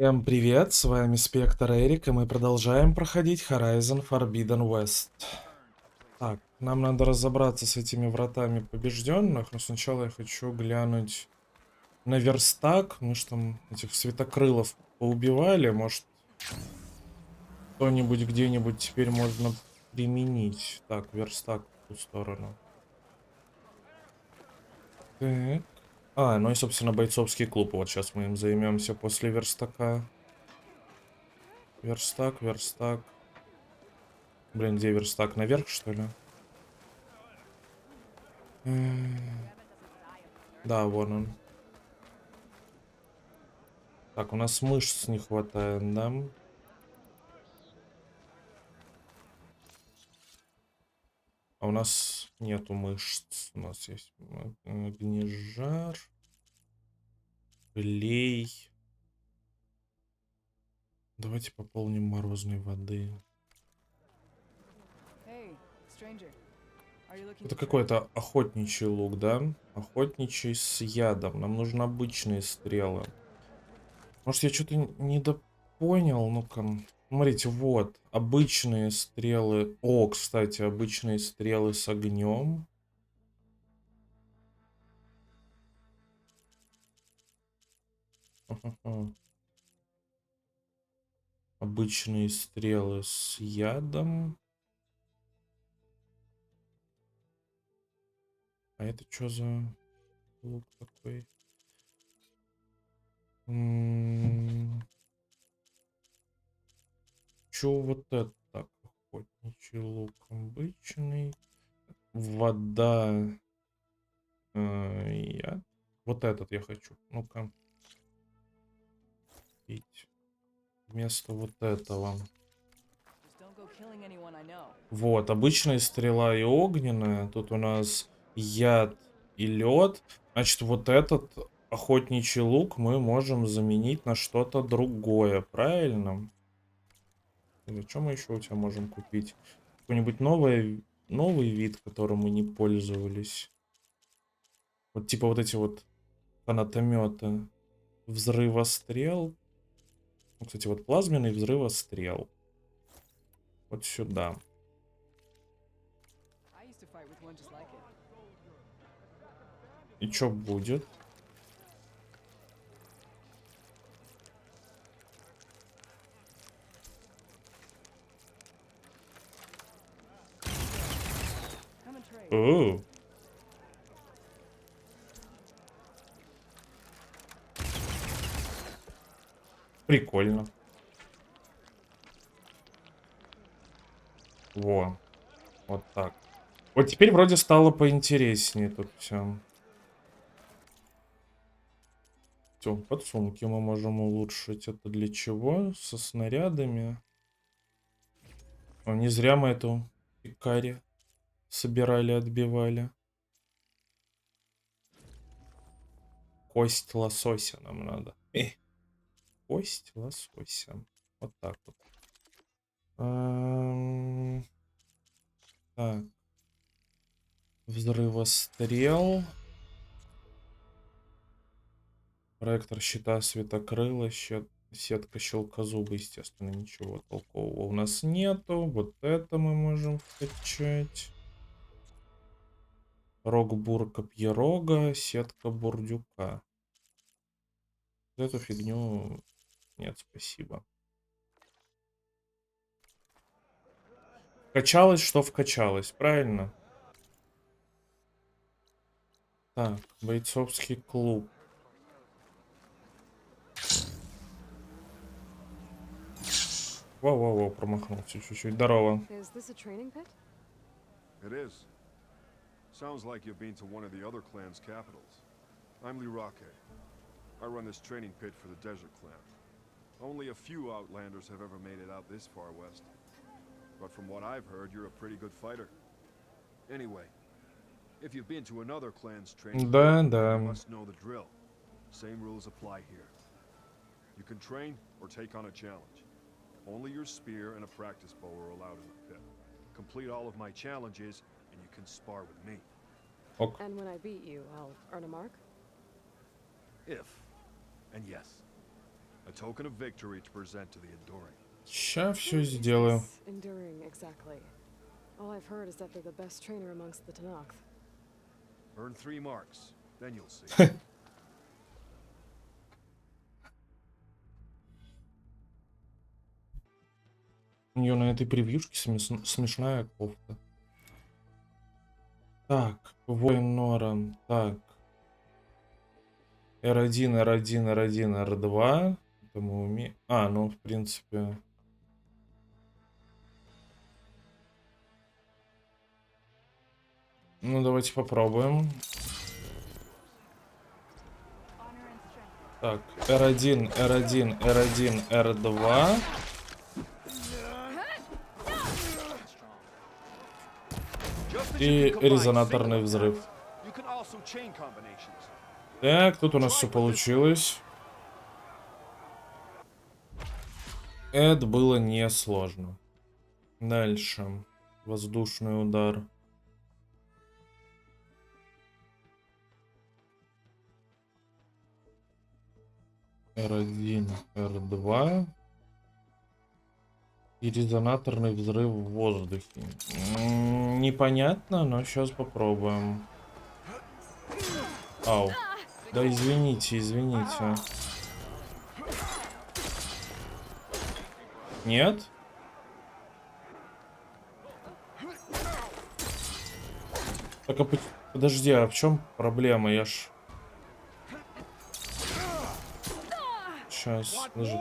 Всем привет, с вами Спектр Эрик, и мы продолжаем проходить Horizon Forbidden West. Так, нам надо разобраться с этими вратами побежденных, но сначала я хочу глянуть на верстак. Мы ж там этих светокрылов поубивали, может, что-нибудь где-нибудь теперь можно применить. Так, верстак в ту сторону. Так. Ну и, собственно, бойцовский клуб. Вот сейчас мы им займемся после верстака. Верстак, верстак. Блин, где верстак? Наверх, что ли? Да, вон он. Так, у нас мышц не хватает, да? А у нас нету мышц. У нас есть гнежар, клей. Давайте пополним морозной воды. Это какой-то охотничий лук, да? Охотничий с ядом. Нам нужны обычные стрелы. Может, я что-то недопонял? Ну-ка. Смотрите, вот. Обычные стрелы. О, кстати, обычные стрелы с огнем. Обычные стрелы с ядом. А это что за лук такой? Чё вот это так? Охотничий лук обычный. Вода. Яд. Вот этот я хочу. Ну-ка. Пить. Вместо вот этого. Вот, обычная стрела и огненная. Тут у нас яд и лед. Значит, вот этот охотничий лук мы можем заменить на что-то другое. Правильно? Или что мы еще у тебя можем купить? Какой-нибудь новый вид, которым мы не пользовались. Вот типа вот эти вот канатометы. Взрывострел. Ну, кстати, вот плазменный взрывострел. Вот сюда. И что будет? О. Прикольно. Во. Вот так. Вот теперь вроде стало поинтереснее тут все. Все, подсумки мы можем улучшить. Это для чего? Со снарядами. О, не зря мы эту пикари собирали, отбивали. Кость лосося нам надо. Кость лосося. Вот так вот. Так. Взрывострел. Проектор щита светокрыла. Сетка щелкозуба, естественно, ничего толкового у нас нету. Вот это мы можем вкачать. Рог-бур копьерога, сетка бурдюка. Эту фигню нет, спасибо. Вкачалось, что вкачалось, правильно? Так, бойцовский клуб. Воу-воу-воу, промахнулся чуть-чуть. Здорово. It is. Sounds like you've been to one of the other clan's capitals. I'm Lirake. I run this training pit for the Desert Clan. Only a few Outlanders have ever made it out this far west. But from what I've heard, you're a pretty good fighter. Anyway, if you've been to another clan's training Да, pit, да. you must know the drill. Same rules apply here. You can train or take on a challenge. Only your spear and a practice bow are allowed in the pit. Complete all of my challenges, and you can spar with me. Ок. And when I beat you, I'll earn a mark? If, and yes. A token of victory to present to the enduring. Ща все сделаю. Enduring, exactly. All I've heard is that they're the best trainer amongst the Tanakh. Earn 3 marks, then you'll see. У нее на этой превьюшке смешная кофта. Так, воин Норан. Так. R1, R1, R1, R2. Это мы умеем. А, ну, в принципе... Ну, давайте попробуем. Так, R1, R1, R1, R2. И резонаторный взрыв. Так, тут у нас все получилось. Это было несложно. Дальше. Воздушный удар. R1, R2. И резонаторный взрыв в воздухе. Непонятно, но сейчас попробуем. Ау. Да извините, извините. Нет? Так, а подожди, а в чем проблема? Я ж... Сейчас, подожди.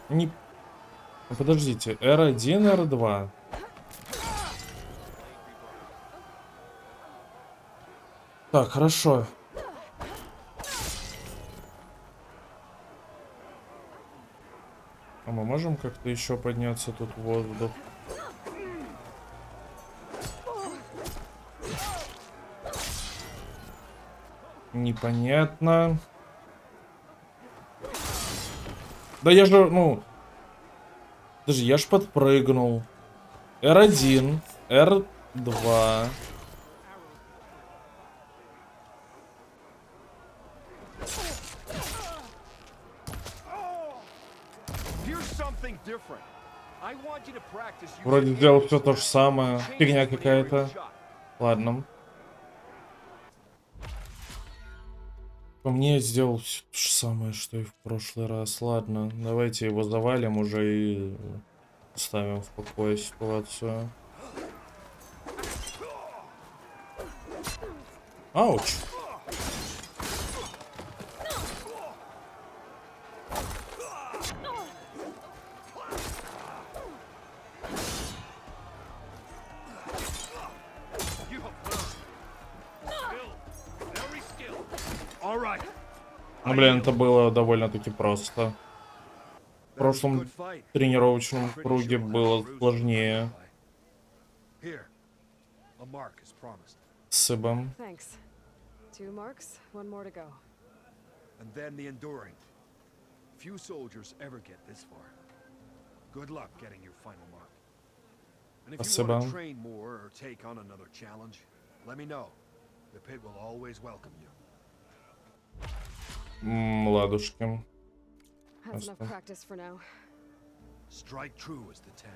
Не... Подождите, R1, R2. Так, хорошо. А мы можем как-то еще подняться тут в воздух? Непонятно. Да я же, ну... Даже я ж подпрыгнул. R1, R2. Вроде сделал все то же самое. Фигня какая-то. Ладно. По мне сделал все то же самое, что и в прошлый раз. Ладно, давайте его завалим уже и ставим в покое ситуацию. Ауч. Ну, блин, это было довольно-таки просто. В прошлом тренировочном круге было сложнее. Спасибо. Thanks. 2 marks, 1 more to go. And then the enduring. Few soldiers ever get this far. Good luck getting your final mark. And if you want to train more or take on another challenge, let me know. The pit will always welcome you. Ладушки. That's enough practice for now. Strike true as the 10.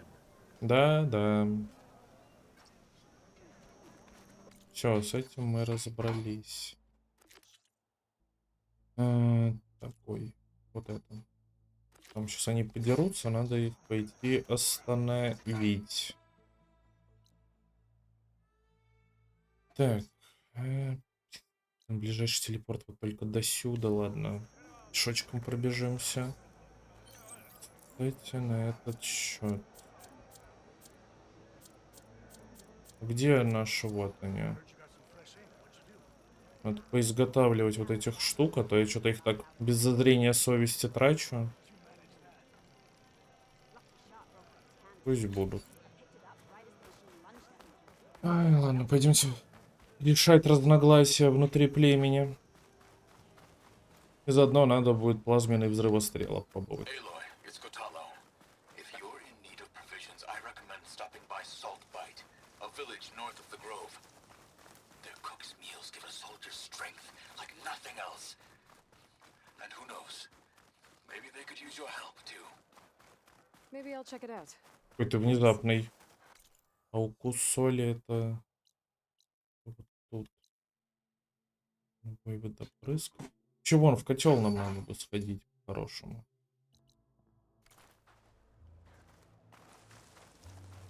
Да, да. Все, с этим мы разобрались. Такой. Вот это. Там сейчас они подерутся, надо их пойти остановить. Так. Ближайший телепорт вот только до сюда, ладно. Пешочком пробежимся. Кстати, на этот счет. Где наши? Вот они. Надо поизготавливать вот этих штук, а то я что-то их так без зазрения совести трачу. Пусть будут. Ай, ладно, пойдемте решать разногласия внутри племени. И заодно надо будет плазменный взрывострел попробовать. Элой, it's Котало. If you're in need of provisions, I recommend stopping by Saltbite, a village north of the Grove. Their cook's meals give a soldier strength like nothing else. And who knows, maybe they could use your help too. Maybe I'll check it out. Какой-то Thanks. внезапный. А укус соли это вот тут. Вывод опрыск. Чего, вон в котел нам надо бы сходить по-хорошему.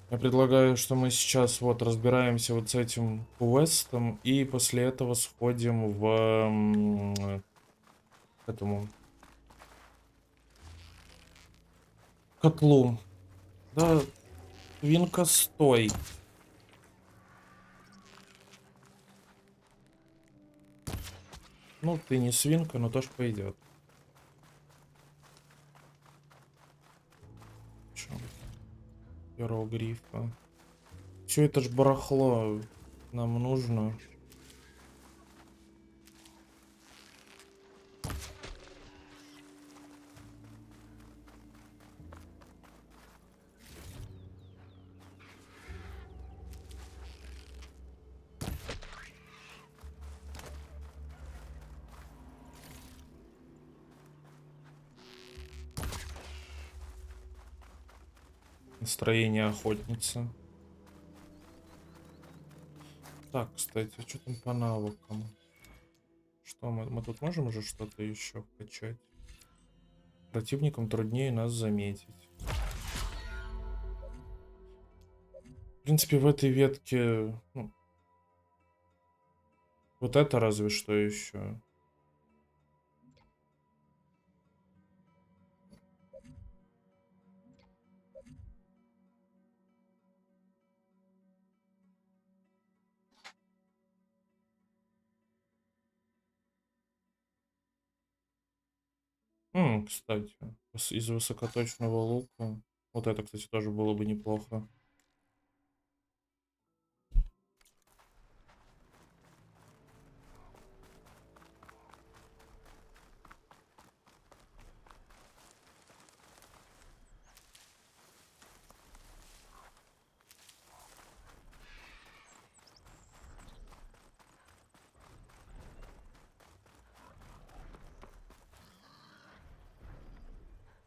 Я предлагаю, что мы сейчас вот разбираемся вот с этим квестом, и после этого сходим в к этому котлу. Да, свинка, стой. Ну, ты не свинка, но тоже пойдет. Чё? Перо грифа. Все это ж барахло нам нужно. Настроение охотницы. Так, кстати, что там по навыкам? Что мы тут можем уже что-то еще качать? Противникам труднее нас заметить. В принципе, в этой ветке, ну, вот это разве что еще. Кстати, из высокоточного лука. Вот это, кстати, тоже было бы неплохо.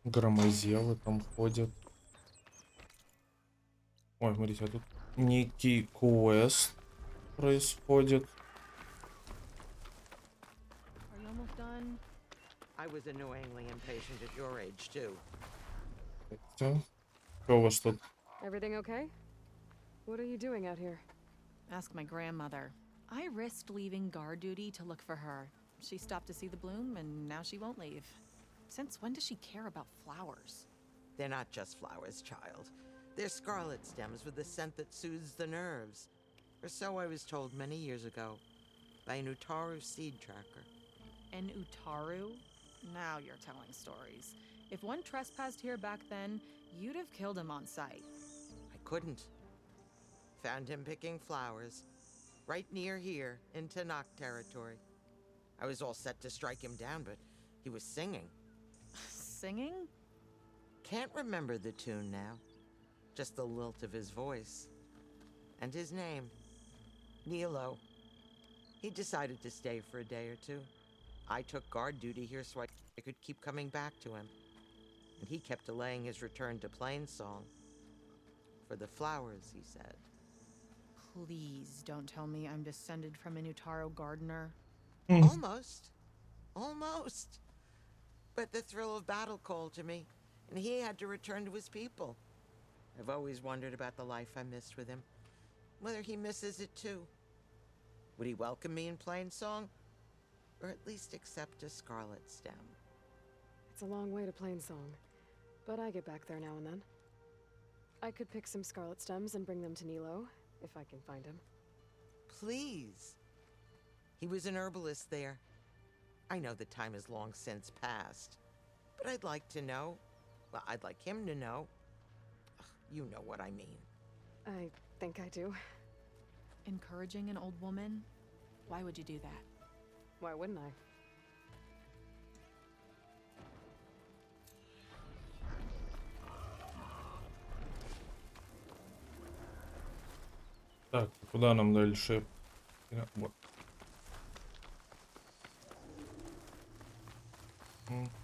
Громозевы там ходят. Ой, смотрите, а тут некий квест происходит. Are you almost done? I was annoyingly impatient at your age, too. Что у вас тут? Everything okay? What are you doing out here? Ask my grandmother. I risked leaving guard duty to look for her. She stopped to see the bloom, and now she won't leave. Since when does she care about flowers? They're not just flowers, child. They're scarlet stems with a scent that soothes the nerves. Or so I was told many years ago by an Utaru seed tracker. An Utaru? Now you're telling stories. If one trespassed here back then, you'd have killed him on sight. I couldn't. Found him picking flowers, right near here in Tanakh territory. I was all set to strike him down, but he was singing. Singing? Can't remember the tune now. Just the lilt of his voice. And his name, Nilo. He decided to stay for a day or two. I took guard duty here so I could keep coming back to him. And he kept delaying his return to Plainsong. For the flowers, he said. Please don't tell me I'm descended from an Utaru gardener. Almost. Almost. But the thrill of battle called to me, and he had to return to his people. I've always wondered about the life I missed with him, whether he misses it too. Would he welcome me in Plainsong? Or at least accept a scarlet stem? It's a long way to Plainsong, but I get back there now and then. I could pick some scarlet stems and bring them to Nilo, if I can find him. Please. He was an herbalist there. I know the time has long since passed, but I'd like to know. Well, I'd like him to know. Ugh, you know what I mean. I think I do. Encouraging an old woman? Why would you do that? Why wouldn't I? Так, куда нам дальше? Вот.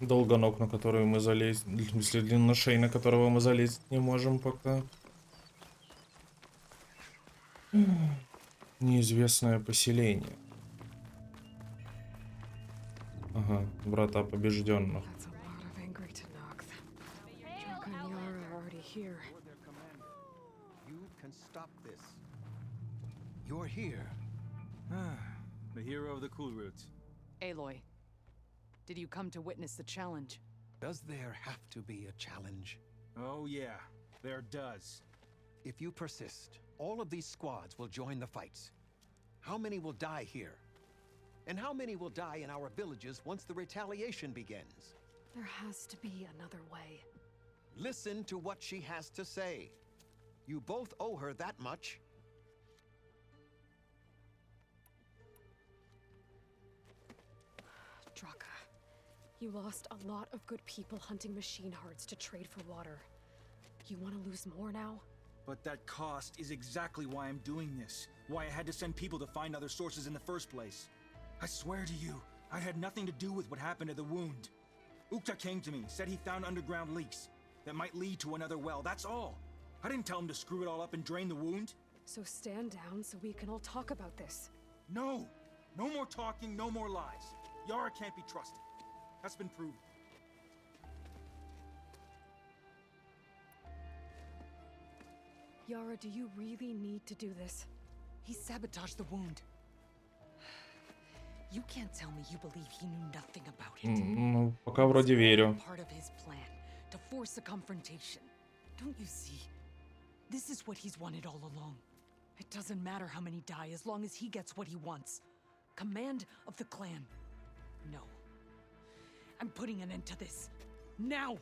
Долгоног, на который мы залезть, в смысле длинношей, на которого мы залезть не можем пока. Неизвестное поселение. Ага, врата побежденных. That's a lot of angry Tanakh. Draka and Yara are already here. You're their commander. You can stop this. You're here. The hero of the cool route. Aloy, did you come to witness the challenge? Does there have to be a challenge? Oh yeah, there does. If you persist, all of these squads will join the fights. How many will die here? And how many will die in our villages once the retaliation begins? There has to be another way. Listen to what she has to say. You both owe her that much. Draka, you lost a lot of good people hunting machine hearts to trade for water. You want to lose more now? But that cost is exactly why I'm doing this. Why I had to send people to find other sources in the first place. I swear to you, I had nothing to do with what happened to the wound. Ukta came to me, said he found underground leaks that might lead to another well, that's all. I didn't tell him to screw it all up and drain the wound. So stand down so we can all talk about this. No! No more talking, no more lies. Yara can't be trusted. That's been proven. Yara, do you really need to do this? He sabotaged the wound. You can't tell me you believe he knew nothing about it. Ну, пока вроде верю. Part of his plan to force a confrontation. Don't you see? This is what he's wanted all along. It doesn't matter how many die as long as he gets what he wants. Command of the clan. No. I'm putting an end to this. Now!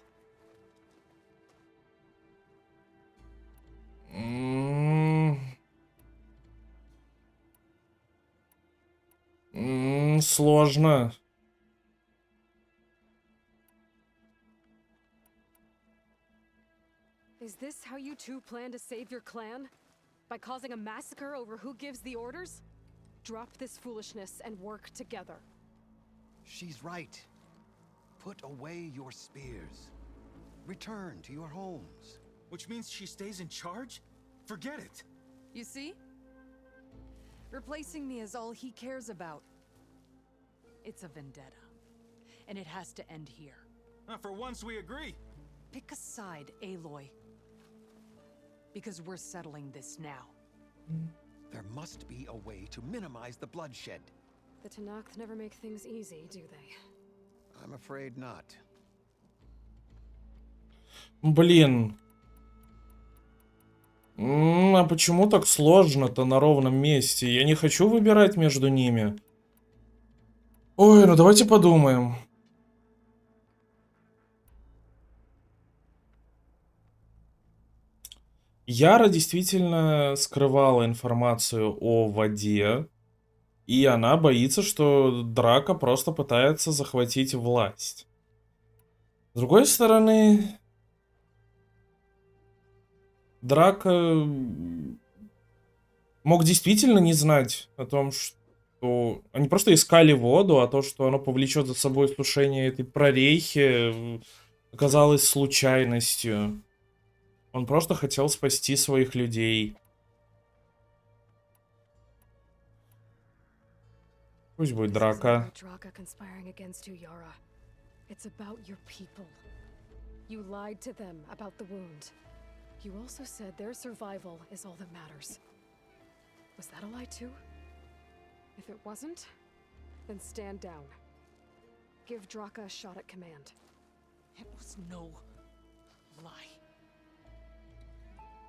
Сложно. Is this how you two plan to save your clan? By causing a massacre over who gives the orders? Drop this foolishness and work together. She's right. Put away your spears. Return to your homes. Which means she stays in charge? Forget it. You see? Replacing me is all he cares about. It's a vendetta. And it has to end here. For once we agree. Pick a side, Aloy. Because we're settling this now. There must be a way to minimize the bloodshed. The Tanakh never make things easy, do they? I'm afraid not. Блин. А почему так сложно-то на ровном месте? Я не хочу выбирать между ними. Ой, ну давайте подумаем. Яра действительно скрывала информацию о воде, и она боится, что Драко просто пытается захватить власть. С другой стороны, Драко мог действительно не знать о том, что они просто искали воду, а то, что оно повлечет за собой сушение этой прорехи, оказалось случайностью. Он просто хотел спасти своих людей. Пусть будет драка. It's about your people. You lied to them about the wound. You also said their survival is all that matters. Was that a lie too? If it wasn't, then stand down. Give Draka a shot at command. It was no lie.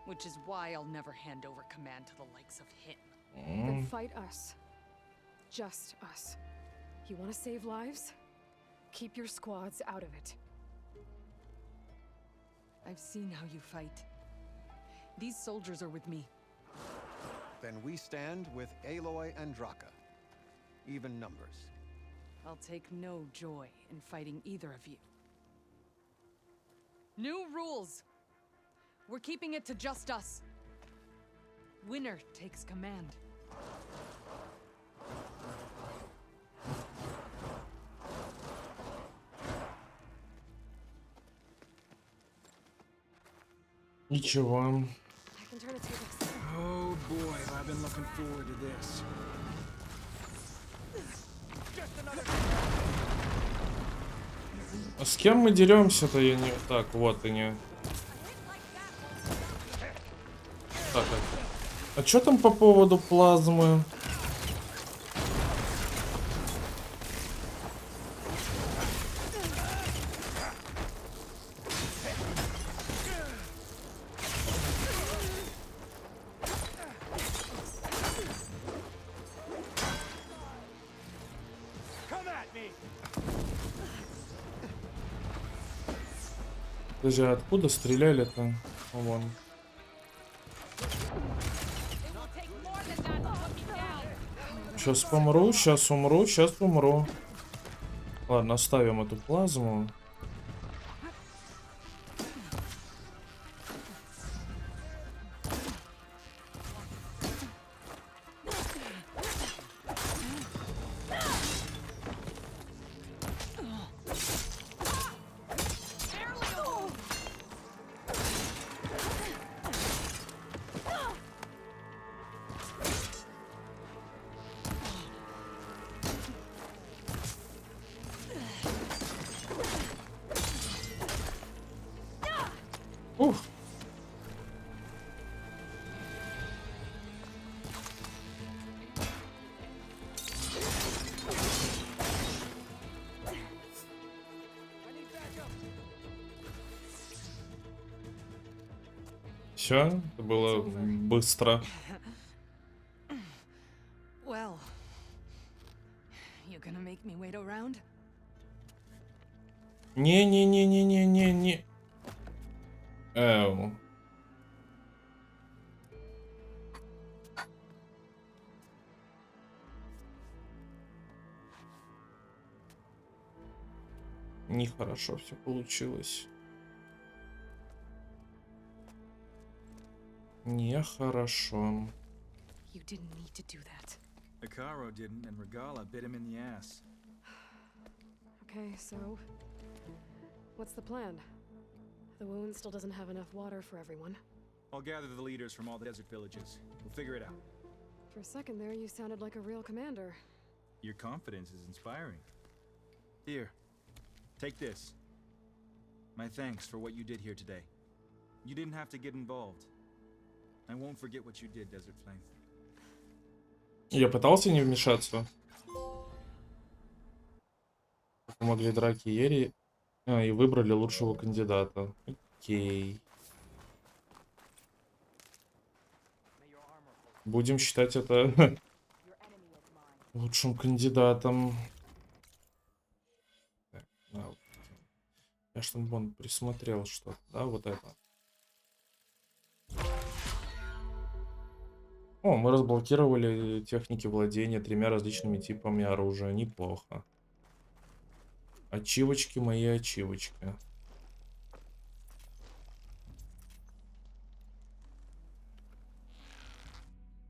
Which is why I'll never hand over command to the likes of him. Then fight us. Just us. You want to save lives? Keep your squads out of it. I've seen how you fight. These soldiers are with me. Then we stand with Aloy and Draka. Even numbers. I'll take no joy in fighting either of you. New rules! We're keeping it to just us. Winner takes command. Ничего. I can turn a table. Oh boy, have I been looking forward to this. А с кем мы деремся-то? Я не... Так, вот они. Так, а что там по поводу плазмы? Подожди, а откуда стреляли-то? Вон. Сейчас помру, сейчас умру, сейчас умру. Ладно, оставим эту плазму. Ух. Все, это было быстро. Well, you gonna make me wait around? Не. Эу. Нехорошо все получилось. Нехорошо. You didn't need to do that. Ikaro didn't, and Regala bit him in the ass. Okay, so what's the plan? The wound still doesn't have enough water for everyone. I'll gather the leaders from all the desert villages. We'll figure it out. For a second there, you sounded like a real commander. Your confidence is inspiring. Here, take this. My thanks for what you did here today. You didn't have to get involved. I won't forget what you did, Desert Flame. Я пытался не вмешаться. Помогли драки Ери. И выбрали лучшего кандидата. Окей. Будем считать это лучшим кандидатом. Так, да. Я что вон присмотрел что-то, да, вот это. О, мы разблокировали техники владения 3 различными типами оружия. Неплохо. Ачивочки, мои ачивочки.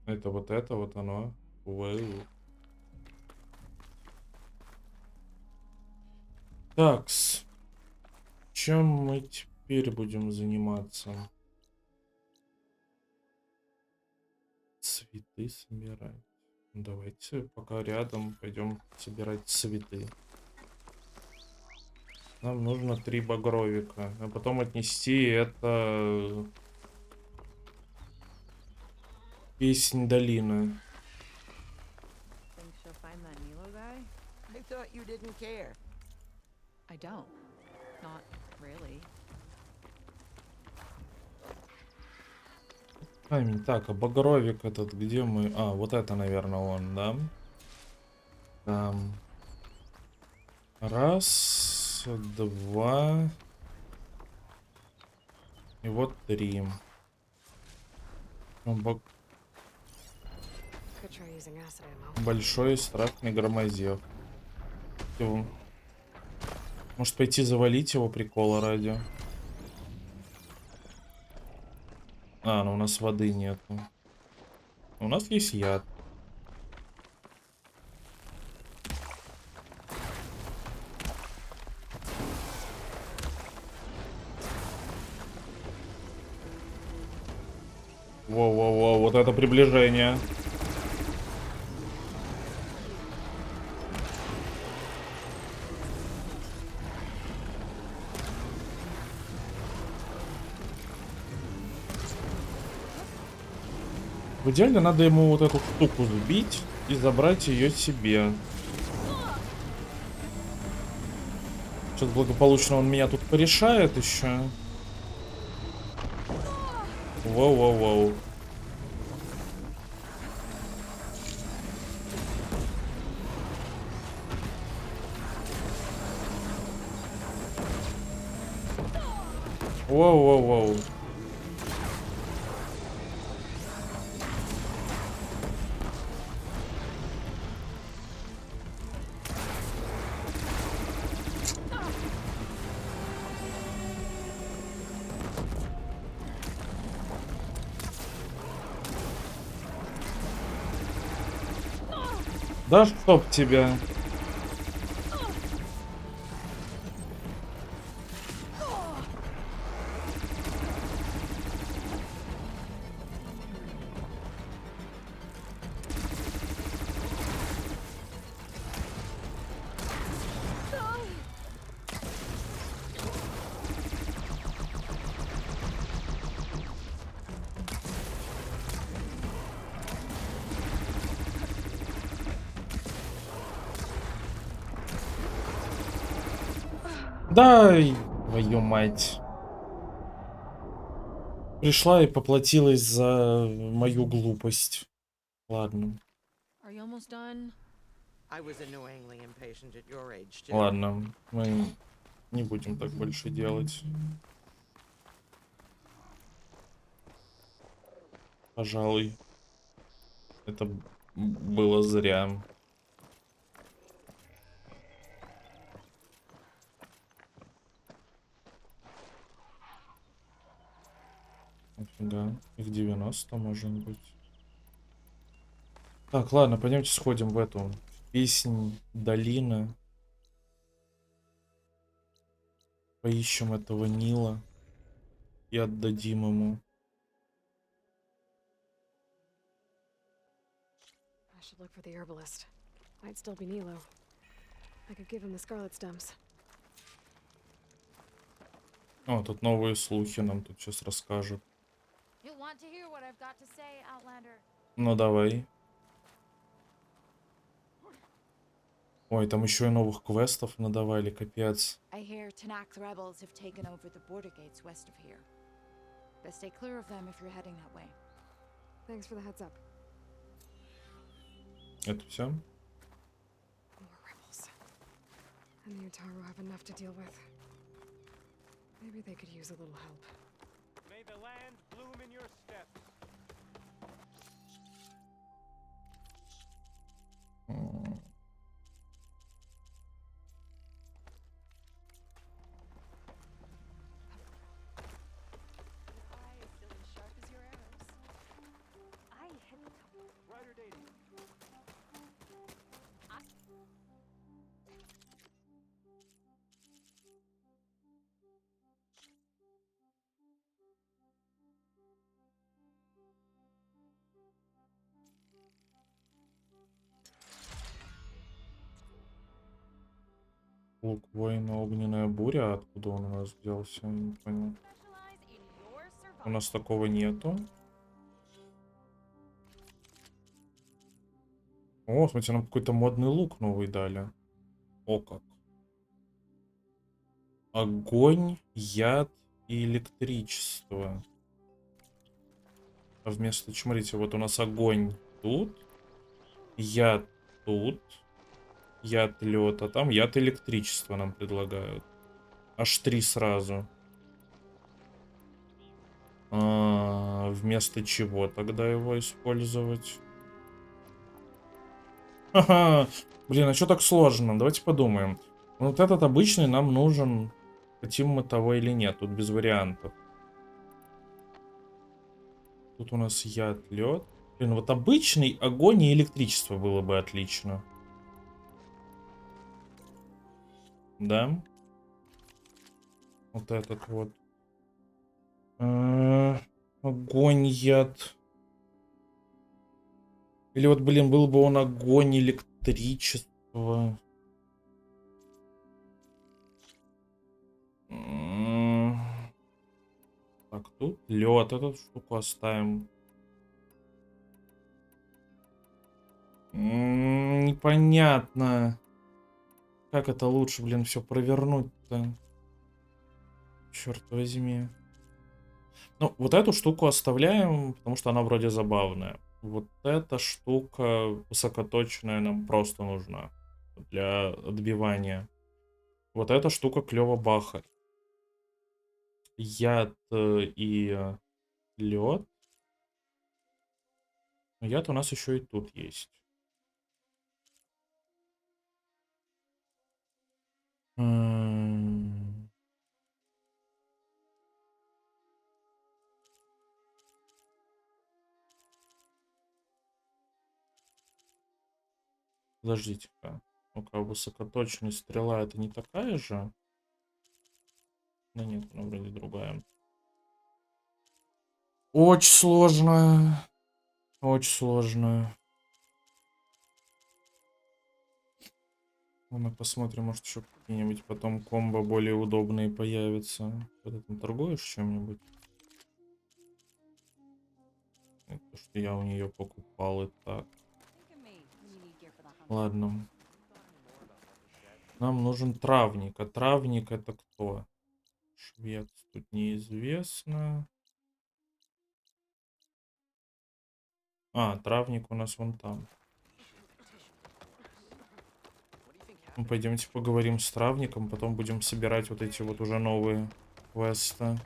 Это вот оно. Вау. Такс. Чем мы теперь будем заниматься? Цветы собирать. Давайте пока рядом пойдем собирать цветы. Нам нужно 3 багровика, а потом отнести это песнь долины. Think she'll find that Nilo guy? I thought you didn't care. I don't. Not really. Камень. Так, а багровик этот где мы? А, вот это, наверное, он, да? Там. Раз, 2. И вот 3. Could try using acid ammo. Большой страшный громозев. Может пойти завалить его, прикола ради. А, ну у нас воды нету. У нас есть яд. Воу-воу-воу, вот это приближение. В идеале надо ему вот эту штуку сбить и забрать ее себе. Сейчас благополучно он меня тут порешает еще. Воу-воу-воу. Воу-воу-воу. Да чтоб тебя. Дай, твою мать. Пришла и поплатилась за мою глупость. Ладно. Are you almost done? I was annoyingly impatient at your age, too. Ладно, мы не будем так больше делать. Пожалуй. Это было зря. Офига. Их 90 может быть. Так, ладно, пойдемте сходим в эту песнь долины. Поищем этого Нила и отдадим ему. I should look for the herbalist. Might still be Nilo. I could give him the scarlet stems. О, тут новые слухи нам тут сейчас расскажут. You'll want to hear what I've got to say, Outlander. Ну давай. Ой, там еще и новых квестов надавали, капец. I hear Tanak's rebels have taken over the border gates west of here. Best stay clear of them if you're heading that way. Thanks for the heads up. Это все? More rebels. And the Utaru have enough to deal with. Maybe they could use a little help. May the land bloom in your steps. Rider dating. Лук воина, огненная буря. Откуда он у нас взялся? Я не понял. У нас такого нету. О, смотрите, нам какой-то модный лук новый дали. О как. Огонь, яд и электричество. А вместо, смотрите, вот у нас огонь тут. Яд тут. Яд лед, а там яд электричество нам предлагают. Аж 3 сразу. Вместо чего тогда его использовать? Ха-ха. Блин, а что так сложно? Давайте подумаем. Вот этот обычный нам нужен. Хотим мы того или нет. Тут без вариантов. Тут у нас яд, лед. Блин, вот обычный огонь и электричество было бы отлично. Да? Вот этот вот. Огонь, яд. Или вот, блин, был бы он огонь, электричество. Так, тут лед, эту штуку оставим. Непонятно. Как это лучше, блин, все провернуть-то? Черт возьми. Ну, вот эту штуку оставляем, потому что она вроде забавная. Вот эта штука высокоточная нам просто нужна для отбивания. Вот эта штука клево бахает. Яд и лед. Но яд у нас еще и тут есть. Подождите-ка. Ну-ка, высокоточная стрела это не такая же? Да нет, она вроде другая. Очень сложно. Очень сложно. Мы посмотрим, может еще какие-нибудь потом комбо более удобные появятся. Когда ты там торгуешь чем-нибудь? Это что я у нее покупал и так. Ладно. Нам нужен травник. А травник это кто? Швец тут неизвестно. А, травник у нас вон там. Ну, пойдемте поговорим с травником, потом будем собирать вот эти вот уже новые квесты.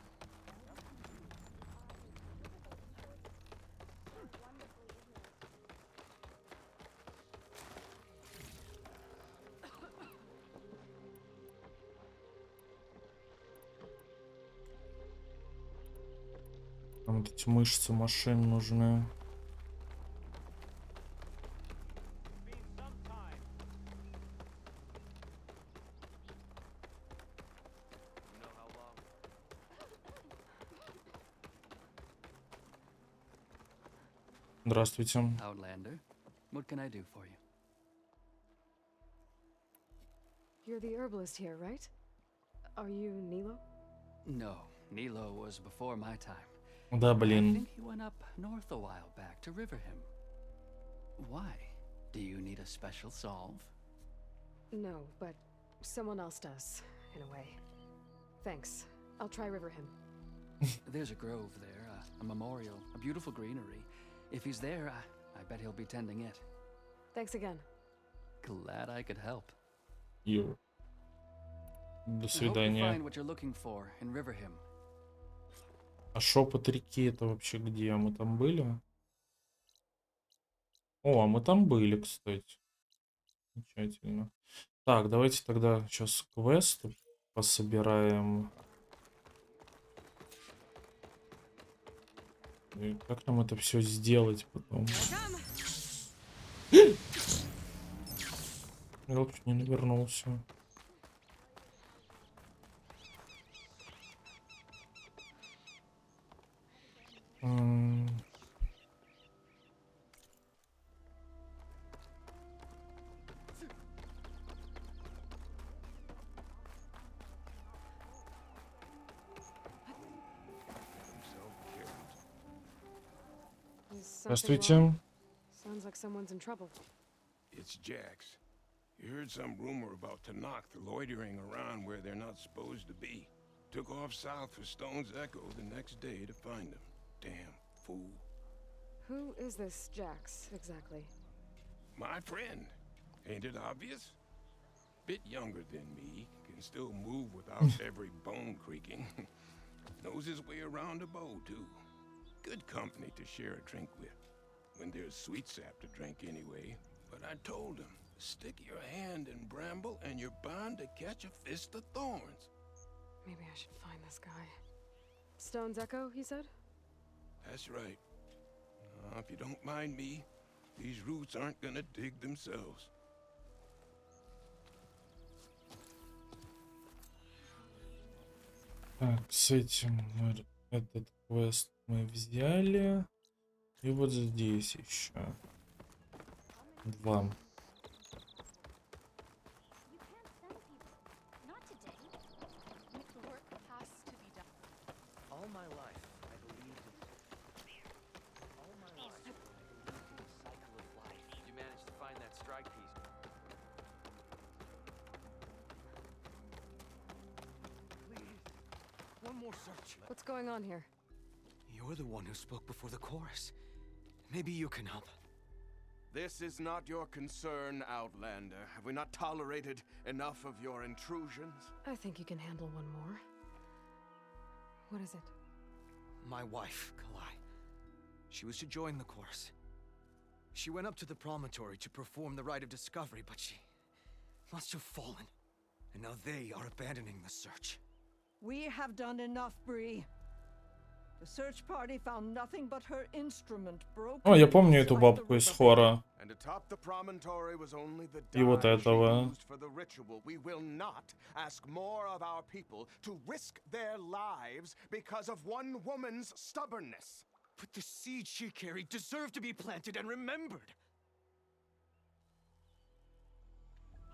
Нам вот эти мышцы машин нужны. Здравствуйте. Outlander, what can I do for you? You're the herbalist here, right? Are you Nilo? No, Nilo was before my time. Да, I блин. think he went up north a while back to Riverhim. Why? Do you need a special solve? No, but someone else does, in a way. Thanks. I'll try Riverhim. There's a grove there, a memorial, a beautiful greenery. If he's there, I bet he'll be tending it. Thanks again. Glad I could help. Ю. До I hope you свидания. find what you're looking for in Riverhim. А шепот реки это вообще где? Мы там были? О, а мы там были, кстати. Замечательно. Так, давайте тогда сейчас квесты пособираем. И как нам это все сделать потом? Я чуть не навернулся. Здравствуйте. Sounds like someone's in trouble. It's Jax. You heard some rumor about Tanakh loitering around where they're not supposed to be. Took off south for Stone's Echo the next day to find him. Damn fool. Who is this Jax, exactly? My friend. Ain't it obvious? Bit younger than me, can still move without every bone creaking. Knows his way around a bow, too. Good company to share a drink with. When there's sweet sap to drink anyway. But I told him, stick your hand in bramble and you're bound to catch a fist of thorns. Maybe I should find this guy. Stone's Echo, he said? That's right. If you don't mind me, these roots aren't gonna dig themselves. Так, с этим этот квест мы взяли. И вот здесь еще 2. What's going on here? You're the one who spoke before the chorus. Maybe you can help. This is not your concern, Outlander. Have we not tolerated enough of your intrusions? I think you can handle one more. What is it? My wife, Kalai. She was to join the chorus. She went up to the promontory to perform the rite of discovery, but she must have fallen. And now they are abandoning the search. We have done enough, Bree. The search party found nothing but her instrument broken. О, я помню эту бабку из хора. And atop the promontory was only the И вот dye she этого. used for the ritual. We will not ask more of our people to risk their lives because of one woman's stubbornness. But the seed she carried deserved to be planted and remembered.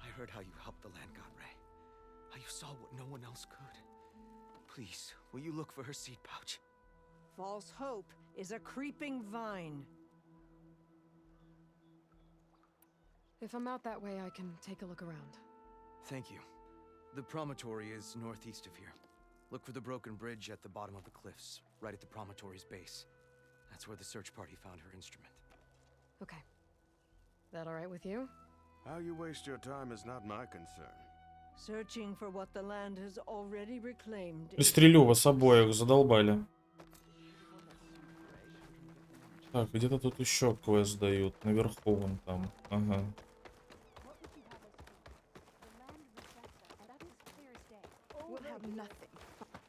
I heard how you helped the land god Ray. How you saw what no one else could. Please, will you look for her seed pouch? False hope is a creeping vine. If I'm out that way, I can take a look around. Thank you. The promontory is northeast of here. Look for the broken bridge at the bottom of the cliffs, right at the promontory's base. That's where the search party found her instrument. Okay. That all right with you? How you waste your time is not my concern. Searching for what the land has already reclaimed. Пристрелю вас обоих, задолбали. Так, где-то тут еще квест дают. Наверху вон там. Ага.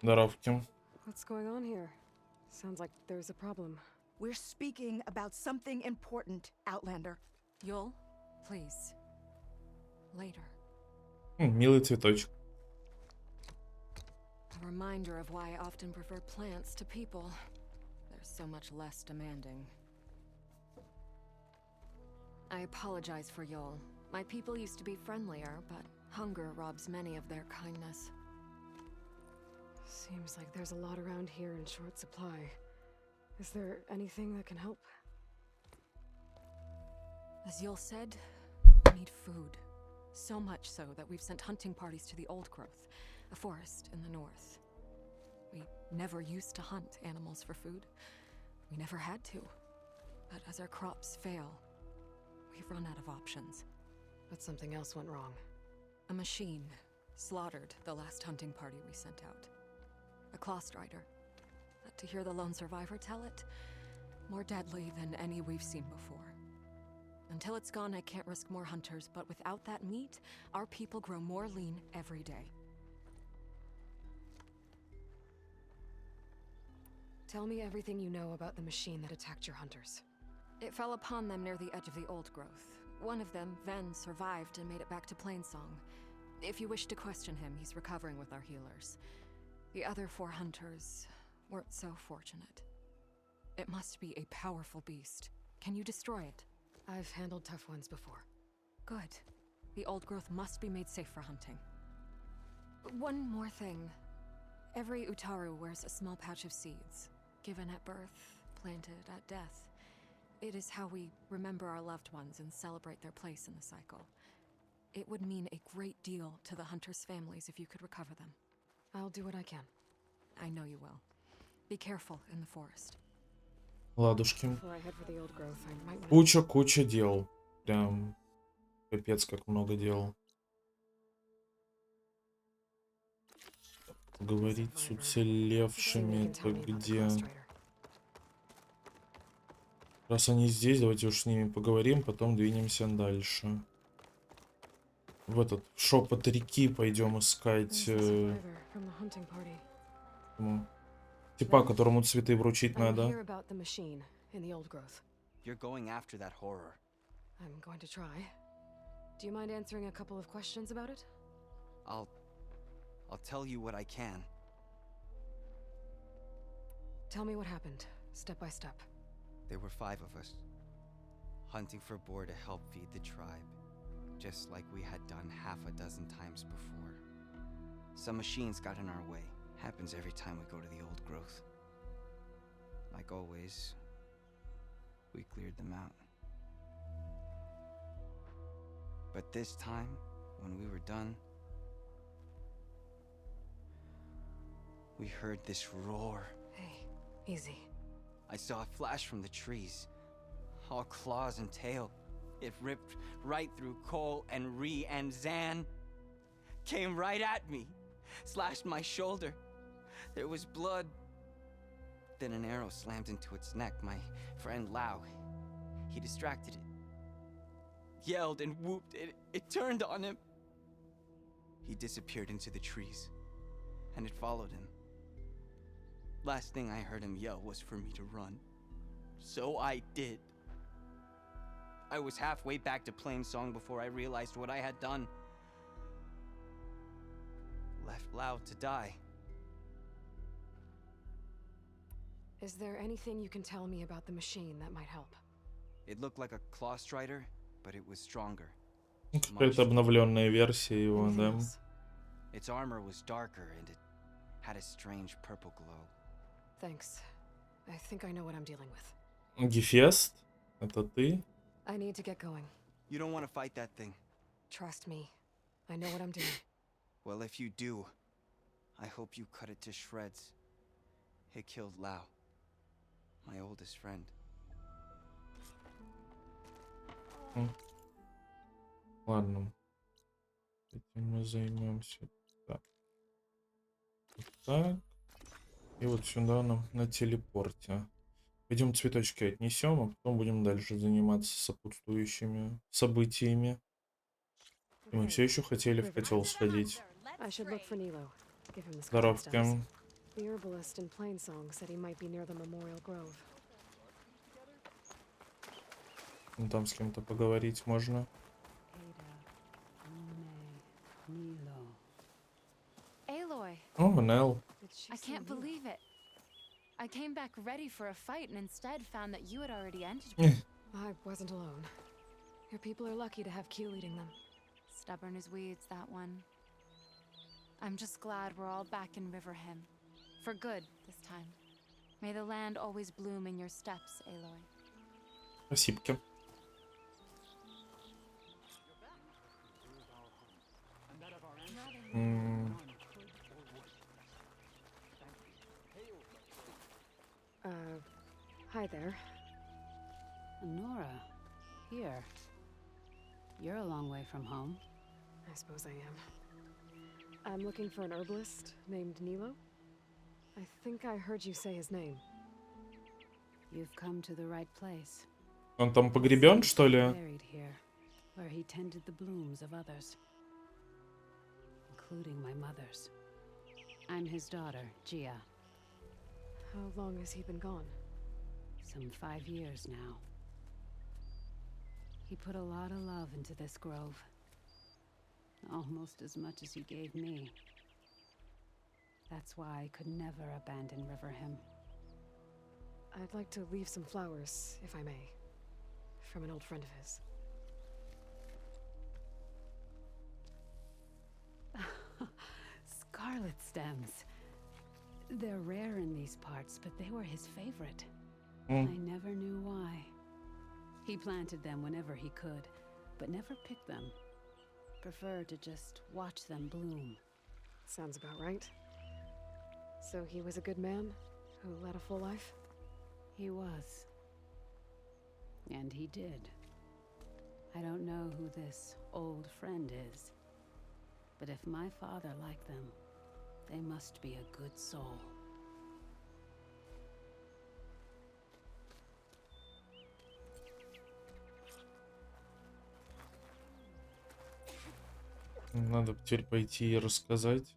Здоровки. What's going on here? Sounds like there's a problem. We're speaking about something important, Outlander. Yul, please. Later. Милый цветочек. A reminder of why I often prefer plants to people. They're so much less demanding. I apologize for Yul. My people used to be friendlier, but hunger robs many of their kindness. Seems like there's a lot around here in short supply. Is there anything that can help? As Yul said, we need food. So much so that we've sent hunting parties to the Old Growth, a forest in the north. We never used to hunt animals for food. We never had to. But as our crops fail, we've run out of options. But something else went wrong. A machine slaughtered the last hunting party we sent out. A Clawstrider. But to hear the lone survivor tell it, more deadly than any we've seen before. Until it's gone, I can't risk more hunters, but without that meat, our people grow more lean every day. Tell me everything you know about the machine that attacked your hunters. It fell upon them near the edge of the Old Growth. One of them, Ven, survived and made it back to Plainsong. If you wish to question him, he's recovering with our healers. The other 4 hunters weren't so fortunate. It must be a powerful beast. Can you destroy it? I've handled tough ones before. Good. The Old Growth must be made safe for hunting. One more thing. Every Utaru wears a small pouch of seeds, given at birth, planted at death. It is how we remember our loved ones and celebrate their place in the cycle. It would mean a great deal to the hunters' families if you could recover them. I'll do what I can. I know you will. Be careful in the forest. Ладушки. Before I head for the Old Growth, I might want Куча дел. Прям капец как много дел. Говорить с уцелевшими, это где? Раз они здесь, давайте уж с ними поговорим, потом двинемся дальше. В этот шепот реки пойдем искать. Типа, которому цветы вручить надо. You're going after that horror. I'm going to try. Do you mind answering a couple of questions about it? I'll tell you what I can. Tell me what happened, step by step. There were 5 of us, hunting for boar to help feed the tribe, just like we had done half a dozen times before. Some machines got in our way. Happens every time we go to the old growth. Like always, we cleared them out. But this time, when we were done, we heard this roar. Hey, easy. I saw a flash from the trees, all claws and tail. It ripped right through Cole and Ree, and Zan came right at me, slashed my shoulder. There was blood. Then an arrow slammed into its neck. My friend Lau, he distracted it. Yelled and whooped. It turned on him. He disappeared into the trees, and it followed him. Last thing I heard him yell was for me to run. So I did. I was halfway back to playing song before I realized what I had done. Left Lau to die. Is there anything you can tell me about the machine that might help? It looked like a claw strider, but it was stronger. Какая-то обновленная версия его, да? Its armor was darker and it had a strange purple glow. Thanks. I think I know what I'm dealing with. Гефест? Это ты? I need to get going. You don't want to fight that thing. Trust me. I know what I'm doing. Well, if you do, I hope you cut it to shreds. It killed Lau, my oldest friend. Ладно. Этим мы займемся. Так. Вот так. И вот сюда нам на телепорте. Пойдем цветочки отнесем, а потом будем дальше заниматься сопутствующими событиями. И мы все еще хотели в котел сходить. Здоровки. The herbalist in Plainsong said he might be near the Memorial Grove. Ну, там с кем-то поговорить можно. Элой. О, Нел. I can't believe it. I came back ready for a fight and instead found that you had already ended me. I wasn't alone. Your people are lucky to have Q leading them. Stubborn as weeds, that one. I'm just glad we're all back in Riverhim. For good, this time. May the land always bloom in your steps, Aloy. Спасибо. Hi there. Nora, here. You're a long way from home. I suppose I am. I'm looking for an herbalist named Nilo. I think I heard you say his name. You've come to the right place. Он там погребен, что ли? Buried here, where he tended the blooms of others, including my mother's. I'm his daughter, Gia. How long has he been gone? Some 5 years now. He put a lot of love into this grove. Almost as much as he gave me. That's why I could never abandon Riverhim. I'd like to leave some flowers, if I may. From an old friend of his. Scarlet stems. They're rare in these parts, but they were his favorite. I never knew why. He planted them whenever he could, but never picked them. Preferred to just watch them bloom. Sounds about right. So he was a good man who led a full life? He was. And he did. I don't know who this old friend is, but if my father liked them, they must be a good soul. Надо теперь пойти и рассказать.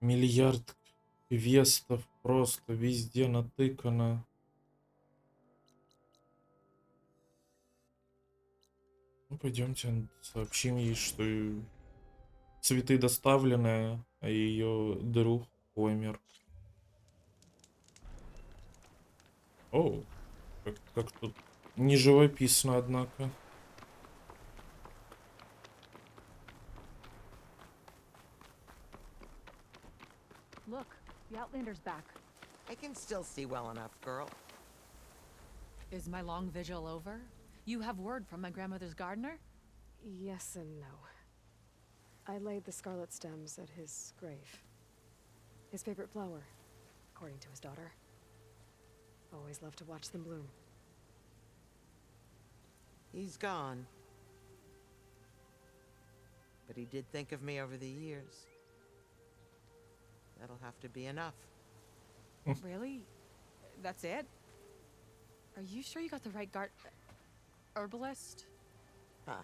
Миллиард Квестов просто везде натыкано. Ну, пойдемте сообщим ей, что цветы доставлены, а ее друг помер. О, как тут не живописно, однако. Look, the Outlander's back. I can still see well enough, girl. Is my long vigil over? You have word from my grandmother's gardener? Yes and no. I laid the scarlet stems at his grave. His favorite flower, according to his daughter. Always loved to watch them bloom. He's gone. But he did think of me over the years. That'll have to be enough. Really? That's it? Are you sure you got the right herbalist? Huh.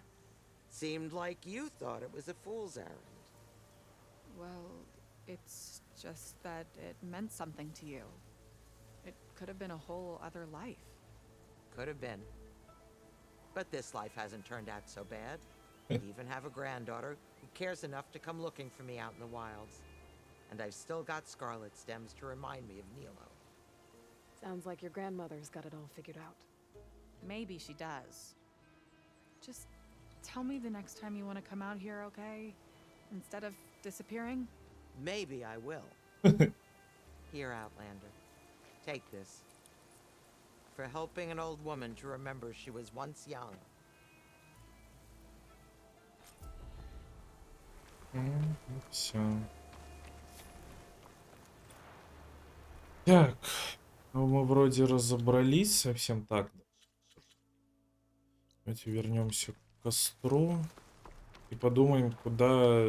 Seemed like you thought it was a fool's errand. Well, it's just that it meant something to you. It could have been a whole other life. Could have been. But this life hasn't turned out so bad. I even have a granddaughter who cares enough to come looking for me out in the wilds. And I've still got scarlet stems to remind me of Nilo. Sounds like your grandmother's got it all figured out. Maybe she does. Just tell me the next time you want to come out here, okay? Instead of disappearing? Maybe I will. Here, Outlander. Take this. For helping an old woman to remember she was once young. Все. Так, ну мы вроде разобрались совсем так. Давайте вернемся к костру и подумаем, куда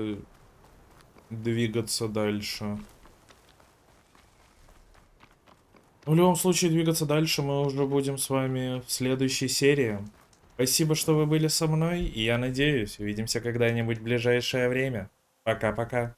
двигаться дальше. В любом случае, двигаться дальше мы уже будем с вами в следующей серии. Спасибо, что вы были со мной, и я надеюсь, увидимся когда-нибудь в ближайшее время. Пока-пока.